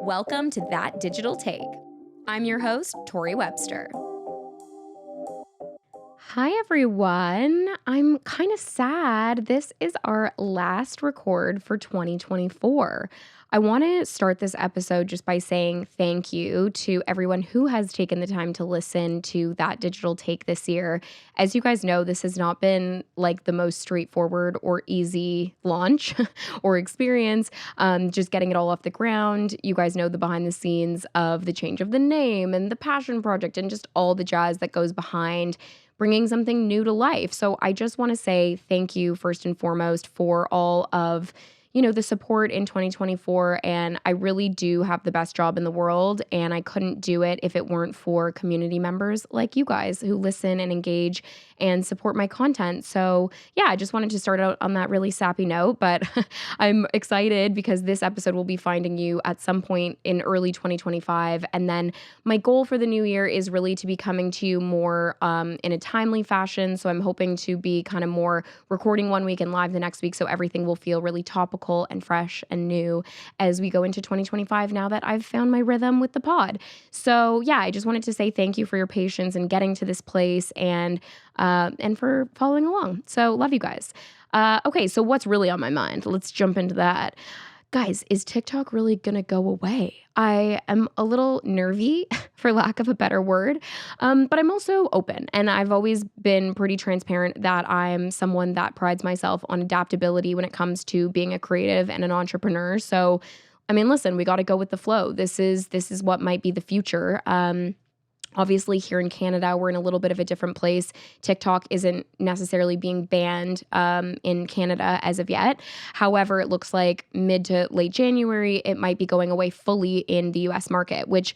Welcome to That Digital Take. I'm your host, Tori Webster. Hi, everyone. I'm kind of sad. This is our last record for 2024. I want to start this episode just by saying thank you to everyone who has taken the time to listen to That Digital Take this year. As you guys know, this has not been like the most straightforward or easy launch or experience. Just getting it all off the ground. You guys know the behind the scenes of the change of the name and the passion project and just all the jazz that goes behind bringing something new to life. So I just want to say thank you first and foremost for all of the support in 2024. And I really do have the best job in the world. And I couldn't do it if it weren't for community members like you guys who listen and engage and support my content. So yeah, I just wanted to start out on that really sappy note, but I'm excited because this episode will be finding you at some point in early 2025. And then my goal for the new year is really to be coming to you more in a timely fashion. So I'm hoping to be kind of more recording one week and live the next week. So everything will feel really topical and fresh and new as we go into 2025 now that I've found my rhythm with the pod. So yeah, I just wanted to say thank you for your patience in getting to this place and for following along. So love you guys. Okay, so what's really on my mind? Let's jump into that. Guys, is TikTok really going to go away? I am a little nervy, for lack of a better word, but I'm also open. And I've always been pretty transparent that I'm someone that prides myself on adaptability when it comes to being a creative and an entrepreneur. So, I mean, listen, we got to go with the flow. This is what might be the future. Obviously, here in Canada, we're in a little bit of a different place. TikTok isn't necessarily being banned in Canada as of yet. However, it looks like mid to late January, it might be going away fully in the US market, which,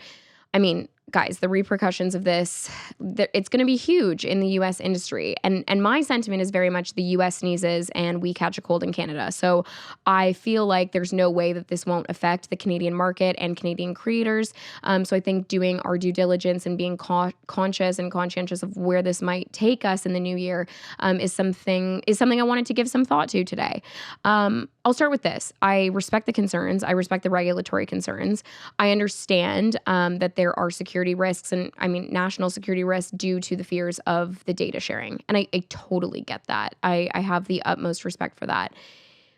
I mean, guys, the repercussions of this, it's going to be huge in the US industry. And my sentiment is very much the US sneezes and we catch a cold in Canada. So I feel like there's no way that this won't affect the Canadian market and Canadian creators. So I think doing our due diligence and being conscious and conscientious of where this might take us in the new year is something I wanted to give some thought to today. I'll start with this. I respect the concerns. I respect the regulatory concerns. I understand that there are security risks and national security risks due to the fears of the data sharing. And I totally get that. I have the utmost respect for that.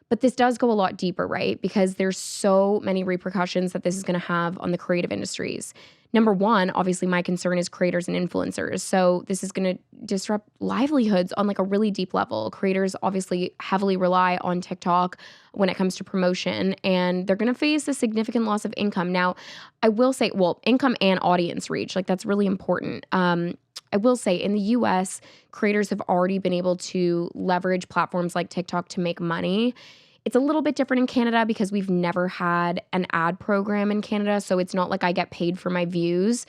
But this does go a lot deeper, right? Because there's so many repercussions that this is going to have on the creative industries. Number one, obviously my concern is creators and influencers. So this is going to disrupt livelihoods on like a really deep level. Creators obviously heavily rely on TikTok when it comes to promotion, and they're going to face a significant loss of income. Now, I will say, income and audience reach, like that's really important. I will say in the US, creators have already been able to leverage platforms like TikTok to make money. It's a little bit different in Canada because we've never had an ad program in Canada. So it's not like I get paid for my views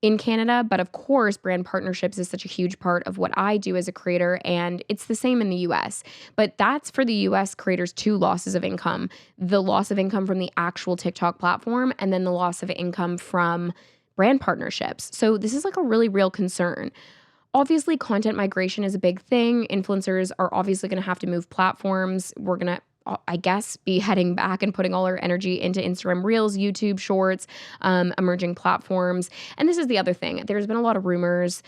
in Canada. But of course, brand partnerships is such a huge part of what I do as a creator. And it's the same in the US. But that's for the US creators, two losses of income. The loss of income from the actual TikTok platform and then the loss of income from brand partnerships. So this is like a really real concern. Obviously, content migration is a big thing. Influencers are obviously going to have to move platforms. We're going to be heading back and putting all our energy into Instagram Reels, YouTube Shorts, emerging platforms. And this is the other thing. There's been a lot of rumors,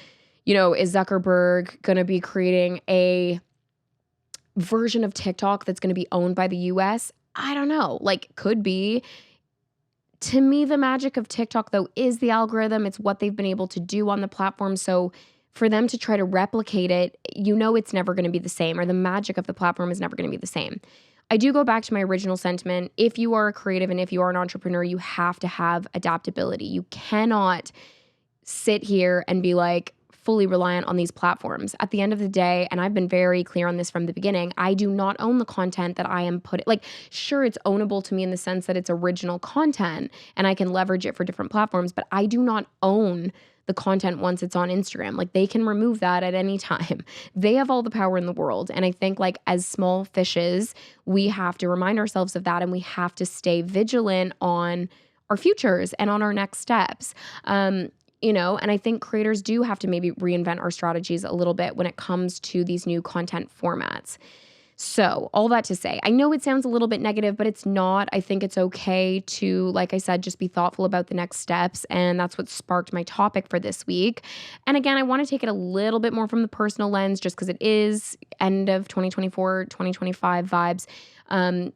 is Zuckerberg going to be creating a version of TikTok that's going to be owned by the US? I don't know. Could be. To me, the magic of TikTok, though, is the algorithm. It's what they've been able to do on the platform. So for them to try to replicate it, it's never going to be the same, or the magic of the platform is never going to be the same. I do go back to my original sentiment. If you are a creative and if you are an entrepreneur, you have to have adaptability. You cannot sit here and be fully reliant on these platforms. At the end of the day, and I've been very clear on this from the beginning, I do not own the content that I am putting. Sure, it's ownable to me in the sense that it's original content and I can leverage it for different platforms, but I do not own the content once it's on Instagram. They can remove that at any time. They have all the power in the world. And I think as small fishes, we have to remind ourselves of that, and we have to stay vigilant on our futures and on our next steps. And I think creators do have to maybe reinvent our strategies a little bit when it comes to these new content formats. So, all that to say, I know it sounds a little bit negative, but it's not. I think it's okay to, like I said, just be thoughtful about the next steps. And that's what sparked my topic for this week. And again, I want to take it a little bit more from the personal lens just because it is end of 2024, 2025 vibes.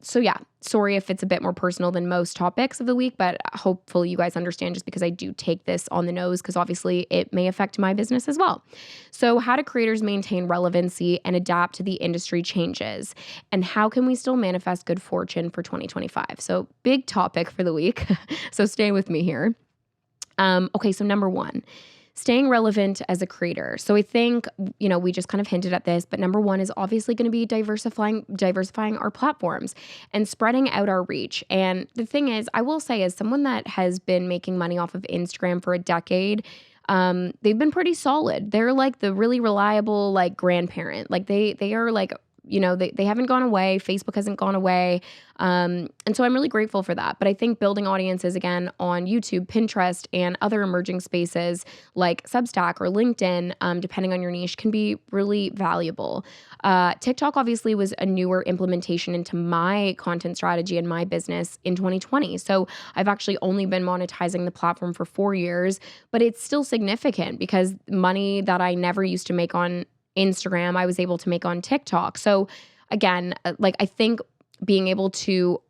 So yeah, sorry if it's a bit more personal than most topics of the week, but hopefully you guys understand just because I do take this on the nose because obviously it may affect my business as well. So how do creators maintain relevancy and adapt to the industry changes? And how can we still manifest good fortune for 2025? So big topic for the week. So stay with me here. Okay, so number one, staying relevant as a creator. So I think, we just kind of hinted at this, but number one is obviously going to be diversifying our platforms and spreading out our reach. And the thing is, I will say, as someone that has been making money off of Instagram for a decade, they've been pretty solid. They're like the really reliable, like, grandparent. Like they are like, they haven't gone away. Facebook hasn't gone away. And so I'm really grateful for that. But I think building audiences again on YouTube, Pinterest, and other emerging spaces like Substack or LinkedIn, depending on your niche, can be really valuable. TikTok obviously was a newer implementation into my content strategy and my business in 2020. So I've actually only been monetizing the platform for 4 years, but it's still significant because money that I never used to make on Instagram, I was able to make on TikTok. So again, I think being able to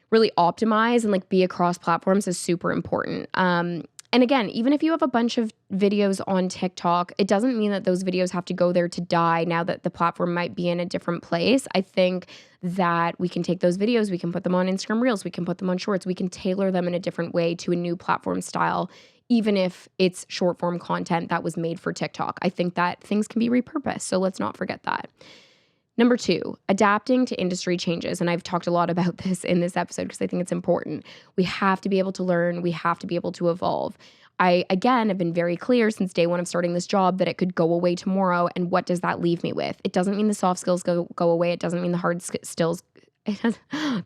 really optimize and be across platforms is super important. And again, even if you have a bunch of videos on TikTok, it doesn't mean that those videos have to go there to die now that the platform might be in a different place. I think that we can take those videos, we can put them on Instagram Reels, we can put them on Shorts, we can tailor them in a different way to a new platform style, even if it's short form content that was made for TikTok. I think that things can be repurposed. So let's not forget that. Number two, adapting to industry changes. And I've talked a lot about this in this episode because I think it's important. We have to be able to learn. We have to be able to evolve. I, again, have been very clear since day one of starting this job that it could go away tomorrow. And what does that leave me with? It doesn't mean the soft skills go away. It doesn't mean the hard skills.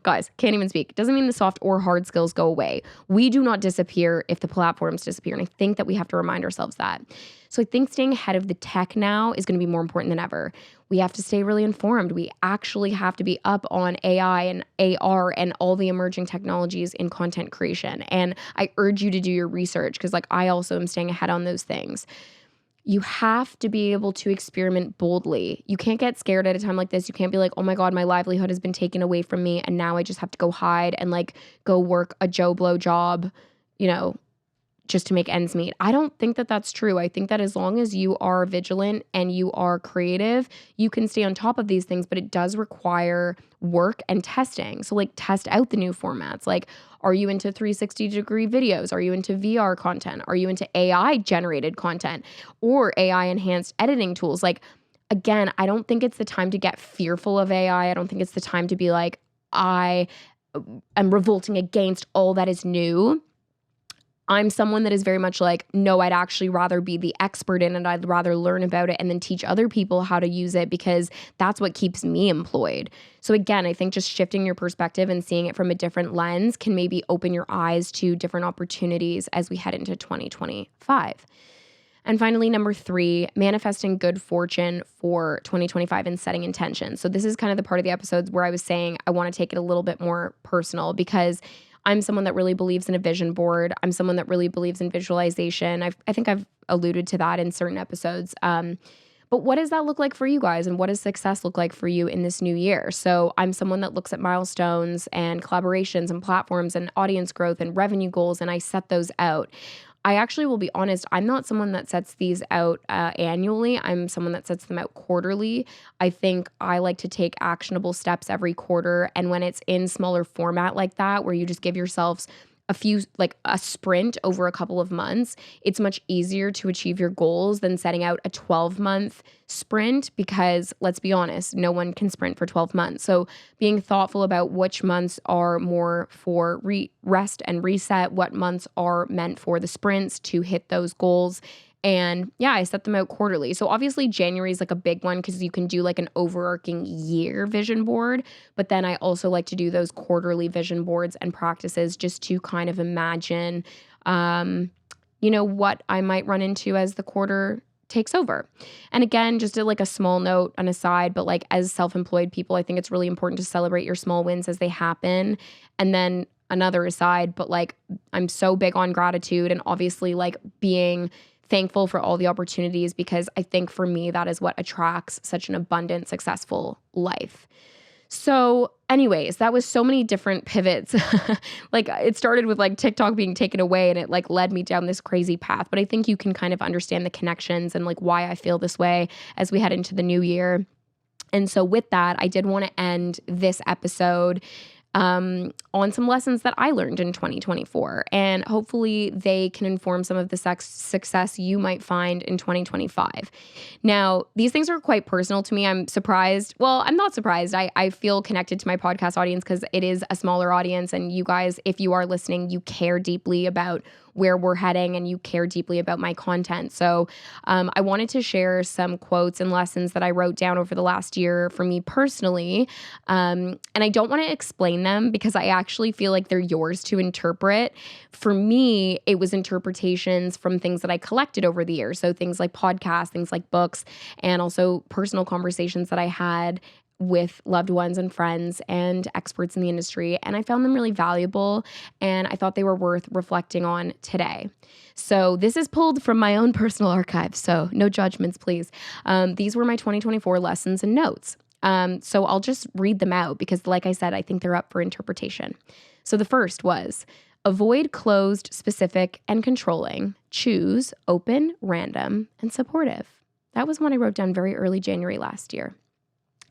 Guys, can't even speak. It doesn't mean the soft or hard skills go away. We do not disappear if the platforms disappear. And I think that we have to remind ourselves that. So I think staying ahead of the tech now is going to be more important than ever. We have to stay really informed. We actually have to be up on AI and AR and all the emerging technologies in content creation. And I urge you to do your research because I also am staying ahead on those things. You have to be able to experiment boldly. You can't get scared at a time like this. You can't be like, oh my God, my livelihood has been taken away from me and now I just have to go hide and go work a Joe Blow job, just to make ends meet. I don't think that that's true. I think that as long as you are vigilant and you are creative, you can stay on top of these things, but it does require work and testing. So test out the new formats. Are you into 360-degree videos? Are you into VR content? Are you into AI generated content or AI enhanced editing tools? Again, I don't think it's the time to get fearful of AI. I don't think it's the time to be I am revolting against all that is new. I'm someone that is very much no, I'd actually rather be the expert in it. I'd rather learn about it and then teach other people how to use it because that's what keeps me employed. So again, I think just shifting your perspective and seeing it from a different lens can maybe open your eyes to different opportunities as we head into 2025. And finally, number three, manifesting good fortune for 2025 and setting intentions. So this is kind of the part of the episodes where I was saying I want to take it a little bit more personal because I'm someone that really believes in a vision board. I'm someone that really believes in visualization. I think I've alluded to that in certain episodes. But what does that look like for you guys? And what does success look like for you in this new year? So I'm someone that looks at milestones and collaborations and platforms and audience growth and revenue goals, and I set those out. I actually will be honest, I'm not someone that sets these out annually. I'm someone that sets them out quarterly. I think I like to take actionable steps every quarter. And when it's in smaller format like that, where you just give yourselves a sprint over a couple of months, it's much easier to achieve your goals than setting out a 12-month sprint because let's be honest, no one can sprint for 12 months. So being thoughtful about which months are more for rest and reset, what months are meant for the sprints to hit those goals. And yeah, I set them out quarterly. So obviously January is a big one because you can do an overarching year vision board. But then I also like to do those quarterly vision boards and practices just to kind of imagine, what I might run into as the quarter takes over. And again, just like a small note, an aside, but like as self-employed people, I think it's really important to celebrate your small wins as they happen. And then another aside, but like I'm so big on gratitude and obviously like being thankful for all the opportunities, because I think for me, that is what attracts such an abundant, successful life. So anyways, that was so many different pivots. Like it started with like TikTok being taken away and it like led me down this crazy path. But I think you can kind of understand the connections and like why I feel this way as we head into the new year. And so with that, I did want to end this episode on some lessons that I learned in 2024. And hopefully they can inform some of the success you might find in 2025. Now, these things are quite personal to me. I'm surprised. Well, I'm not surprised. I feel connected to my podcast audience because it is a smaller audience. And you guys, if you are listening, you care deeply about where we're heading and you care deeply about my content. So I wanted to share some quotes and lessons that I wrote down over the last year for me personally. And I don't want to explain them because I actually feel like they're yours to interpret. For me, it was interpretations from things that I collected over the years. So things like podcasts, things like books, and also personal conversations that I had with loved ones and friends and experts in the industry. And I found them really valuable and I thought they were worth reflecting on today. So this is pulled from my own personal archive, so no judgments, please. These were my 2024 lessons and notes. So I'll just read them out because, like I said, I think they're up for interpretation. So the first was, avoid closed, specific, and controlling. Choose open, random, and supportive. That was one I wrote down very early January last year.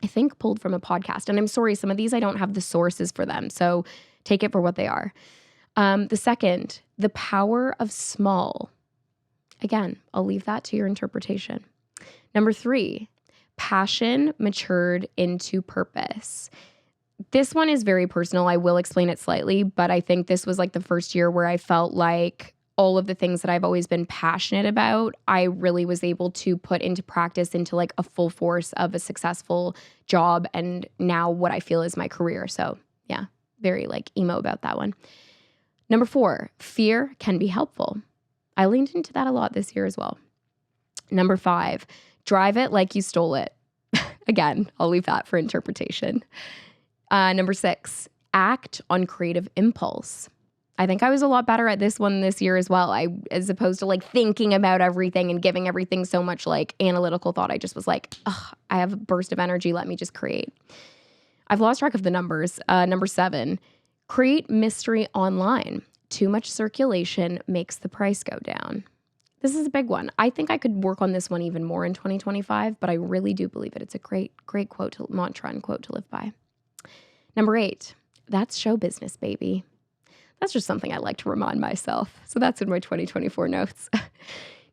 I think pulled from a podcast. And I'm sorry, some of these I don't have the sources for them, so take it for what they are. The second, the power of small. Again, I'll leave that to your interpretation. Number 3, passion matured into purpose. This one is very personal. I will explain it slightly, but I think this was like the first year where I felt like all of the things that I've always been passionate about, I really was able to put into practice into like a full force of a successful job and now what I feel is my career. So yeah, very like emo about that one. Number 4, fear can be helpful. I leaned into that a lot this year as well. Number 5, drive it like you stole it. Again, I'll leave that for interpretation. Number 6, act on creative impulse. I think I was a lot better at this one this year as well. As opposed to like thinking about everything and giving everything so much like analytical thought, I just was like, I have a burst of energy. Let me just create. I've lost track of the numbers. Number 7, create mystery online. Too much circulation makes the price go down. This is a big one. I think I could work on this one even more in 2025, but I really do believe it. It's a great quote, mantra and quote to live by. Number 8, that's show business, baby. That's just something I like to remind myself. So that's in my 2024 notes.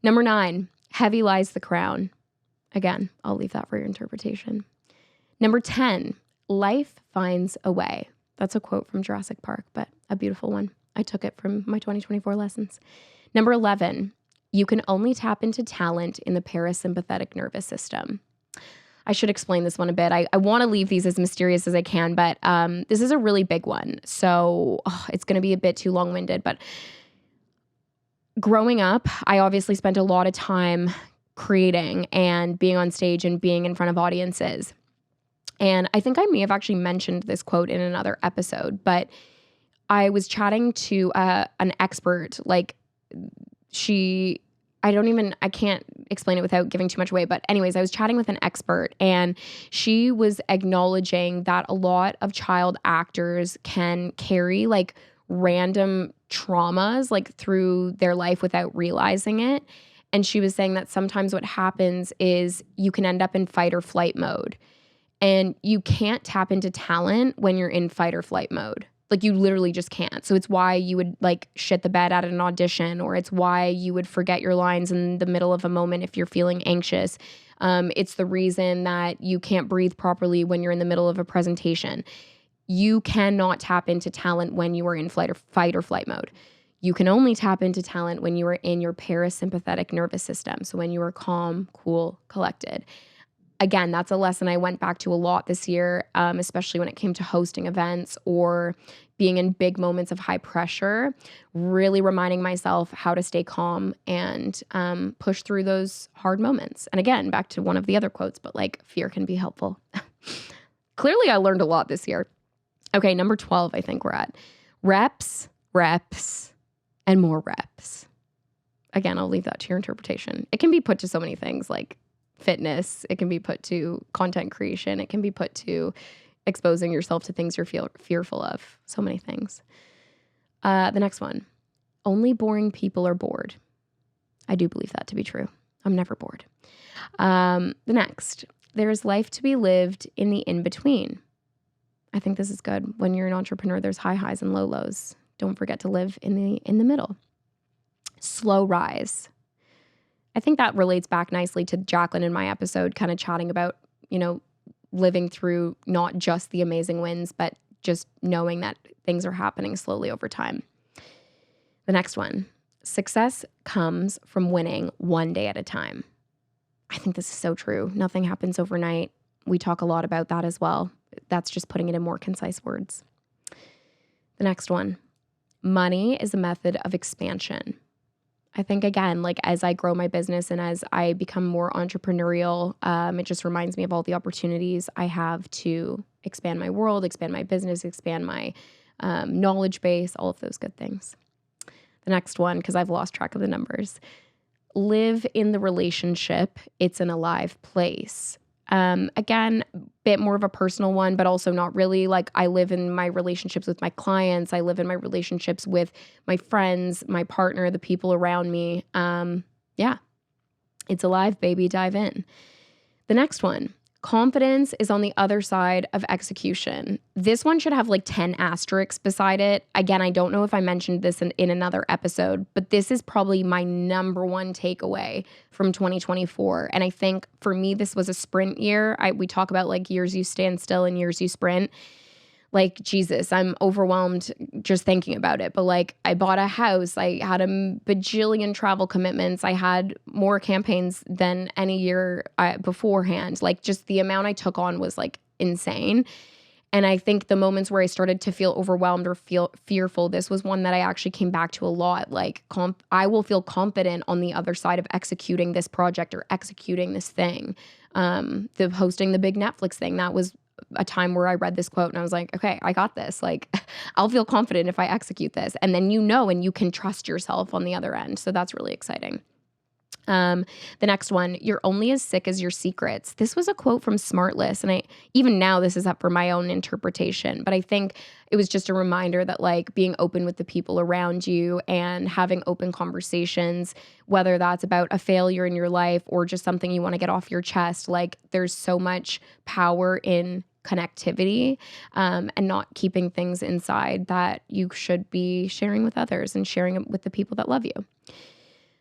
Number 9, heavy lies the crown. Again, I'll leave that for your interpretation. Number 10, life finds a way. That's a quote from Jurassic Park, but a beautiful one. I took it from my 2024 lessons. Number 11, you can only tap into talent in the parasympathetic nervous system. I should explain this one a bit. I want to leave these as mysterious as I can, but this is a really big one. So it's going to be a bit too long-winded. But growing up, I obviously spent a lot of time creating and being on stage and being in front of audiences. And I think I may have actually mentioned this quote in another episode, but I was chatting to an expert, like I can't explain it without giving too much away. But anyways, I was chatting with an expert and she was acknowledging that a lot of child actors can carry like random traumas like through their life without realizing it. And she was saying that sometimes what happens is you can end up in fight or flight mode. And you can't tap into talent when you're in fight or flight mode. Like you literally just can't. So it's why you would like shit the bed at an audition, or it's why you would forget your lines in the middle of a moment if you're feeling anxious. It's the reason that you can't breathe properly when you're in the middle of a presentation. You cannot tap into talent when you are in fight or flight mode. You can only tap into talent when you are in your parasympathetic nervous system. So when you are calm, cool, collected. Again, that's a lesson I went back to a lot this year, especially when it came to hosting events or being in big moments of high pressure, really reminding myself how to stay calm and push through those hard moments. And again, back to one of the other quotes, but like fear can be helpful. Clearly, I learned a lot this year. Okay, number 12, I think we're at. Reps, and more reps. Again, I'll leave that to your interpretation. It can be put to so many things like fitness. It can be put to content creation. It can be put to exposing yourself to things you're fearful of. So many things. The next one. Only boring people are bored. I do believe that to be true. I'm never bored. The next. There is life to be lived in the in-between. I think this is good. When you're an entrepreneur, there's high highs and low lows. Don't forget to live in the middle. Slow rise. I think that relates back nicely to Jacqueline in my episode, kind of chatting about, living through not just the amazing wins, but just knowing that things are happening slowly over time. The next one. Success comes from winning one day at a time. I think this is so true. Nothing happens overnight. We talk a lot about that as well. That's just putting it in more concise words. The next one. Money is a method of expansion. I think, again, like as I grow my business and as I become more entrepreneurial, it just reminds me of all the opportunities I have to expand my world, expand my business, expand my knowledge base, all of those good things. The next one, because I've lost track of the numbers. Live in the relationship. It's an alive place. Again, bit more of a personal one, but also not really. Like I live in my relationships with my clients. I live in my relationships with my friends, my partner, the people around me. Yeah, it's alive, baby. Dive in. The next one. Confidence is on the other side of execution. This one should have like 10 asterisks beside it. Again, I don't know if I mentioned this in another episode, but this is probably my number one takeaway from 2024. And I think for me, this was a sprint year. We talk about like years you stand still and years you sprint. Like, Jesus, I'm overwhelmed just thinking about it. But like, I bought a house. I had a bajillion travel commitments. I had more campaigns than any year beforehand. Like, just the amount I took on was like insane. And I think the moments where I started to feel overwhelmed or feel fearful, this was one that I actually came back to a lot. Like, I will feel confident on the other side of executing this project or executing this thing. The hosting the big Netflix thing, that was a time where I read this quote and I was like, okay, I got this. Like, I'll feel confident if I execute this. And then and you can trust yourself on the other end. So that's really exciting. The next one, you're only as sick as your secrets. This was a quote from Smartless. And even now this is up for my own interpretation, but I think it was just a reminder that like being open with the people around you and having open conversations, whether that's about a failure in your life or just something you want to get off your chest, like there's so much power in connectivity, and not keeping things inside that you should be sharing with others and sharing it with the people that love you.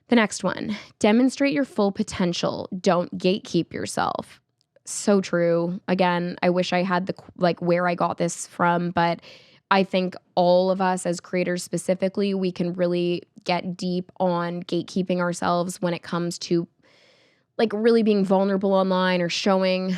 The next one, demonstrate your full potential. Don't gatekeep yourself. So true. Again, I wish I had where I got this from, but I think all of us as creators specifically, we can really get deep on gatekeeping ourselves when it comes to like really being vulnerable online or showing.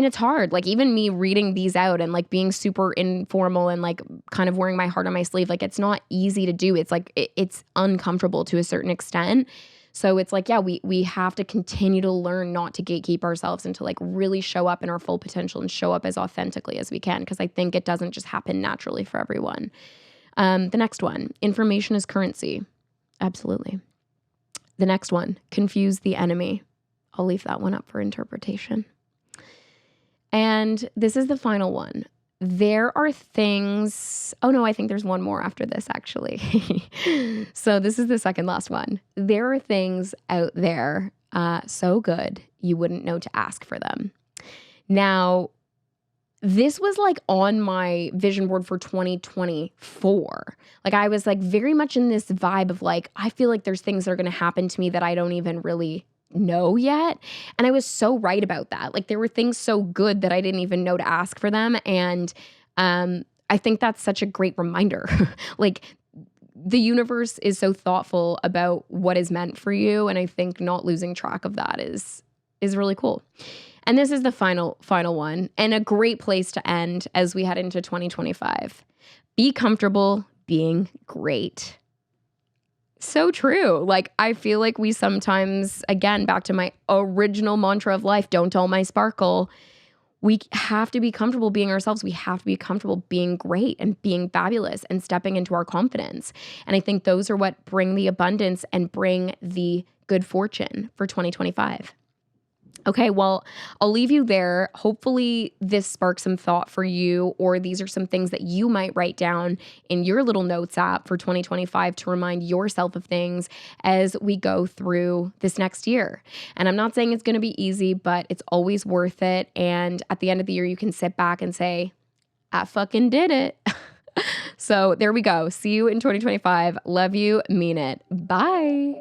It's hard. Like even me reading these out and like being super informal and like kind of wearing my heart on my sleeve, like it's not easy to do. It's like, it's uncomfortable to a certain extent. So it's like, yeah, we have to continue to learn not to gatekeep ourselves and to like really show up in our full potential and show up as authentically as we can. Because I think it doesn't just happen naturally for everyone. The next one, information is currency. Absolutely. The next one, confuse the enemy. I'll leave that one up for interpretation. And this is the final one. There are things, I think there's one more after this actually. So this is the second last one. There are things out there so good you wouldn't know to ask for them. Now, this was like on my vision board for 2024. Like I was like very much in this vibe of like, I feel like there's things that are going to happen to me that I don't even really know yet. And I was so right about that. Like there were things so good that I didn't even know to ask for them. And I think that's such a great reminder. Like the universe is so thoughtful about what is meant for you. And I think not losing track of that is really cool. And this is the final one and a great place to end as we head into 2025. Be comfortable being great. So true. Like, I feel like we sometimes, again, back to my original mantra of life, don't dull my sparkle. We have to be comfortable being ourselves. We have to be comfortable being great and being fabulous and stepping into our confidence. And I think those are what bring the abundance and bring the good fortune for 2025. Okay, well, I'll leave you there. Hopefully, this sparks some thought for you, or these are some things that you might write down in your little notes app for 2025 to remind yourself of things as we go through this next year. And I'm not saying it's going to be easy, but it's always worth it. And at the end of the year, you can sit back and say, I fucking did it. So there we go. See you in 2025. Love you. Mean it. Bye.